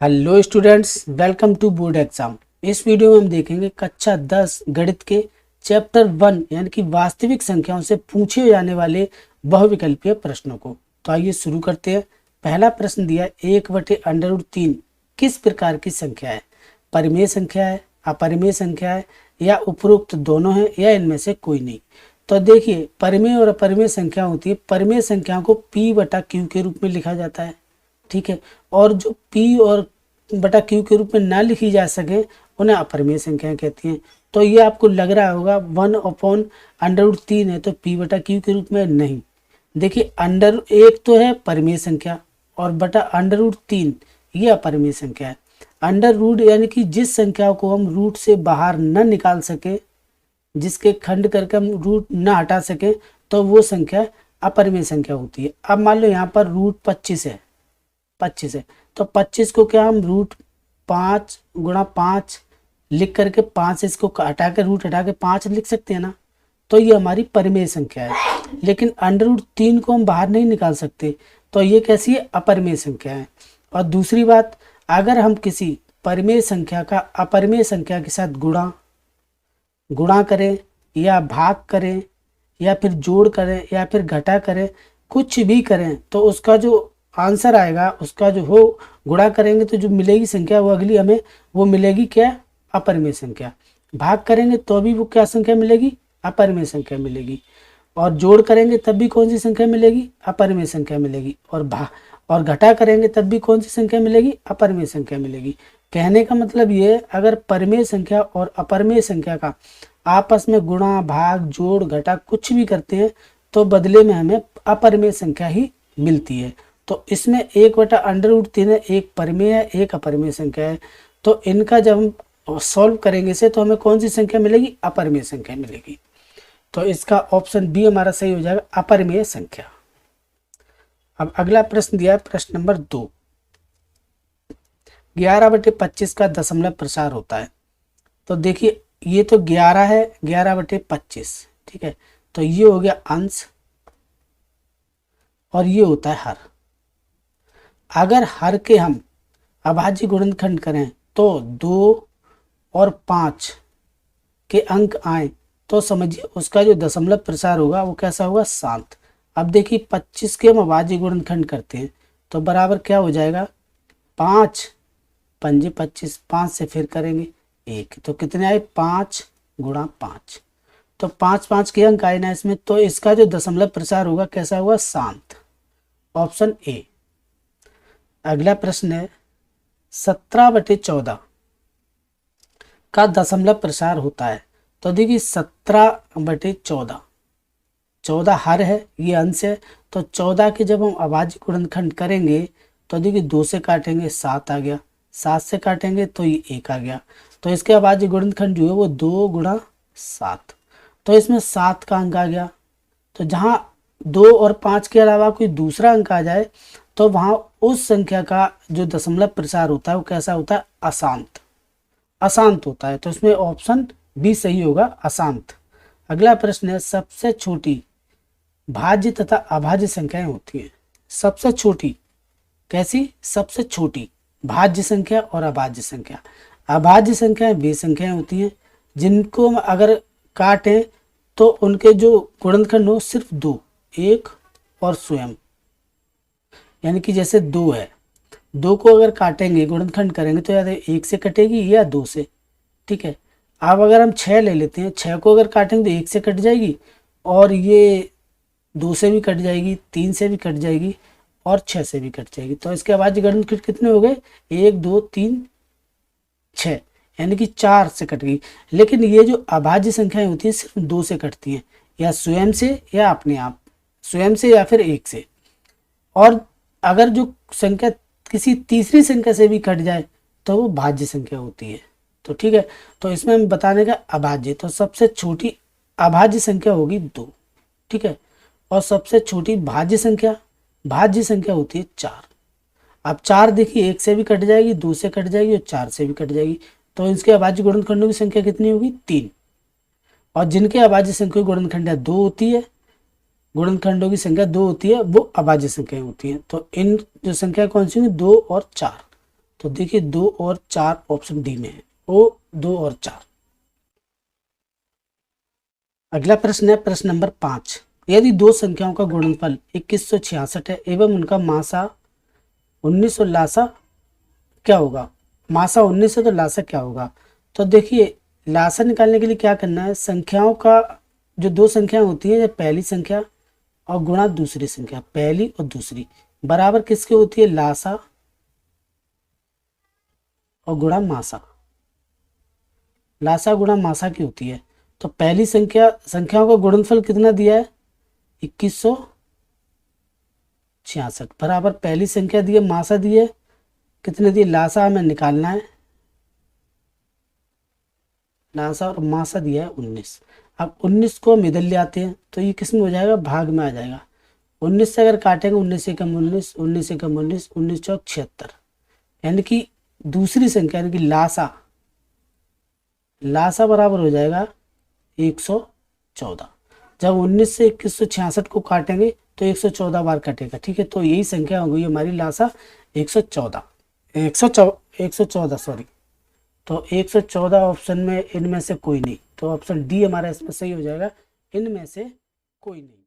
Hello students, welcome to board exam. इस वीडियो में हम देखेंगे कक्षा 10 गणित के चैप्टर 1 यानी कि वास्तविक संख्याओं से पूछे जाने वाले बहुविकल्पीय प्रश्नों को। तो आइए शुरू करते हैं। पहला प्रश्न दिया 1/√3 किस प्रकार की संख्या है? परिमेय संख्या है, अपरिमेय संख्या है, या उपरोक्त दोनों है, या इनमें से कोई नहीं। तो देखिए, परिमेय और अपरिमेय संख्या होती है। परिमेय संख्याओं को P/Q के रूप में लिखा जाता है, ठीक है। और जो P और बटा Q के रूप में ना लिखी जा सके उन्हें अपरिमेय संख्याएं कहती हैं। तो ये आपको लग रहा होगा 1/√3 है तो P/Q के रूप में नहीं। देखिए, अंडर एक तो है परिमेय संख्या और बटा √3 ये अपरिमेय संख्या है। अंडर रूट यानी कि जिस संख्या को हम रूट से बाहर न निकाल सके, जिसके खंड करके हम रूट न हटा सके, तो वो संख्या अपरिमेय संख्या होती है। अब मान लो यहाँ पर रूट 25 है, 25 है तो 25 को क्या हम रूट 5 × 5 लिख करके 5 इसको हटा के रूट हटा के 5 लिख सकते हैं ना। तो ये हमारी परिमेय संख्या है। लेकिन √3 को हम बाहर नहीं निकाल सकते, तो ये कैसी है? अपरिमेय संख्या है। और दूसरी बात, अगर हम किसी परिमेय संख्या का अपरिमेय संख्या के साथ गुणा करें या भाग करें या फिर जोड़ करें या फिर घटा करें, कुछ भी करें, तो उसका जो आंसर आएगा, उसका जो हो गुणा करेंगे तो जो मिलेगी संख्या वो अगली हमें वो मिलेगी क्या? अपरिमेय संख्या। भाग करेंगे तो भी वो क्या संख्या मिलेगी? अपरिमेय संख्या मिलेगी। और जोड़ करेंगे तब भी कौन सी संख्या मिलेगी? अपरिमेय संख्या मिलेगी। और घटा करेंगे तब भी कौन सी संख्या मिलेगी? अपरिमेय संख्या मिलेगी। कहने का मतलब ये, अगर परिमेय संख्या और अपरिमेय संख्या का आपस में गुणा भाग जोड़ घटा कुछ भी करते हैं तो बदले में हमें अपरिमेय संख्या ही मिलती है। तो इसमें 1/√3 है, एक परिमेय है, एक अपरिमेय संख्या है। तो इनका जब हम सॉल्व करेंगे से तो हमें कौन सी संख्या मिलेगी? अपरिमेय संख्या मिलेगी। तो इसका ऑप्शन बी हमारा सही हो जाएगा, अपरिमेय संख्या। अब अगला प्रश्न दिया है, प्रश्न नंबर 2। 11/25 का दशमलव प्रसार होता है। तो देखिए, ये तो 11 है, 11/25, ठीक है। तो ये हो गया अंश और ये होता है हर। अगर हर के हम अभाज्य गुणनखंड करें तो 2 और 5 के अंक आए तो समझिए उसका जो दशमलव प्रसार होगा वो कैसा होगा? शांत। अब देखिए, 25 के हम अभाज्य गुणनखंड करते हैं तो बराबर क्या हो जाएगा? 5 पंजे 25, 5 से फिर करेंगे 1, तो कितने आए? 5 × 5। तो 5 के अंक आए ना इसमें, तो इसका जो दशमलव प्रसार होगा कैसा होगा? शांत। Option A. अगला प्रश्न है 17/14 का दशमलव प्रसार होता है। तो देखिए, 17/14, 14 हर है, ये अंश है। तो 14 के जब हम अभाज्य गुणनखंड करेंगे तो देखिए 2 से काटेंगे 7 आ गया, 7 से काटेंगे तो ये 1 आ गया। तो इसके अभाज्य गुणनखंड जो है वो 2 × 7। तो इसमें 7 का अंक आ गया। तो जहाँ 2 और 5 के अलावा कोई दूसरा अंक आ जाए तो वहाँ उस संख्या का जो दशमलव प्रसार होता है वो कैसा होता है? अशांत। अशांत होता है। तो इसमें ऑप्शन बी सही होगा, अशांत। अगला प्रश्न है, सबसे छोटी भाज्य तथा अभाज्य संख्याएं होती हैं। सबसे छोटी कैसी? सबसे छोटी भाज्य संख्या और अभाज्य संख्या। अभाज्य संख्याएं वे संख्याएं होती हैं जिनको हम अगर काटें तो उनके जो गुणनखंड हो सिर्फ 2, 1 और स्वयं। यानी कि जैसे 2 है, 2 को अगर काटेंगे गुणनखंड करेंगे तो या 1 से कटेगी या 2 से, ठीक है। अब अगर हम 6 ले लेते हैं, 6 को अगर काटेंगे तो 1 से कट जाएगी और ये 2 से भी कट जाएगी, 3 से भी कट जाएगी और 6 से भी कट जाएगी। तो इसके अभाज्य गुणनखंड कितने हो गए? 1 2 3 6, यानी कि 4 से कट गई। लेकिन ये जो अभाज्य संख्याएं होती हैं सिर्फ 2 से कटती हैं, या स्वयं से या अपने आप, स्वयं से या फिर 1 से। और अगर जो संख्या किसी तीसरी संख्या से भी कट जाए तो वो भाज्य संख्या होती है। तो ठीक है, तो इसमें हम बताने का अभाज्य, तो सबसे छोटी अभाज्य संख्या होगी 2, ठीक है। और सबसे छोटी भाज्य संख्या होती है 4। अब 4 देखिए 1 से भी कट जाएगी, 2 से कट जाएगी और 4 से भी कट जाएगी। तो इसके अभाज्य गुणनखंडों की संख्या कितनी होगी? 3। और जिनके अभाज्य संख्या गुणनखंड 2 होती है, गुणनखंडों की संख्या 2 होती है, वो अभाज्य संख्याएं होती हैं। तो इन जो संख्या कौन सी होंगी? 2 और 4। तो देखिए 2 और 4 ऑप्शन डी में है, वो 2 और 4। अगला प्रश्न है प्रश्न नंबर 5। यदि दो संख्याओं का गुणनफल 2166 है एवं उनका मासा 19 और लासा क्या होगा? मासा 19 है तो लासा क्या होगा? तो देखिए लासा निकालने के लिए क्या करना है, संख्याओं का जो दो संख्याएं होती हैं, पहली संख्या और गुणा दूसरी संख्या, पहली और दूसरी बराबर किसकी होती है? लासा और गुणा मासा, लासा गुणा मासा की होती है। तो पहली संख्याओं का गुणनफल कितना दिया है? 2166 बराबर पहली संख्या दी है, मासा दी है, कितने दिए? लासा हमें निकालना है, लासा और मासा दिया है 19। अब 19 को हम इधर ले आते हैं तो ये किस में हो जाएगा? भाग में आ जाएगा। 19 से अगर काटेंगे 19 से कम 19, 19 से कम 19, 19 चौक 76, यानी कि दूसरी संख्या यानी कि लासा, लासा बराबर हो जाएगा 114। जब 19 से 2166 को काटेंगे तो 114 बार कटेगा, ठीक है। तो यही संख्या हो गई हमारी लासा 114, 114 सॉरी। तो 114 ऑप्शन में इनमें से कोई नहीं, तो ऑप्शन डी हमारा इसमें सही हो जाएगा, इनमें से कोई नहीं।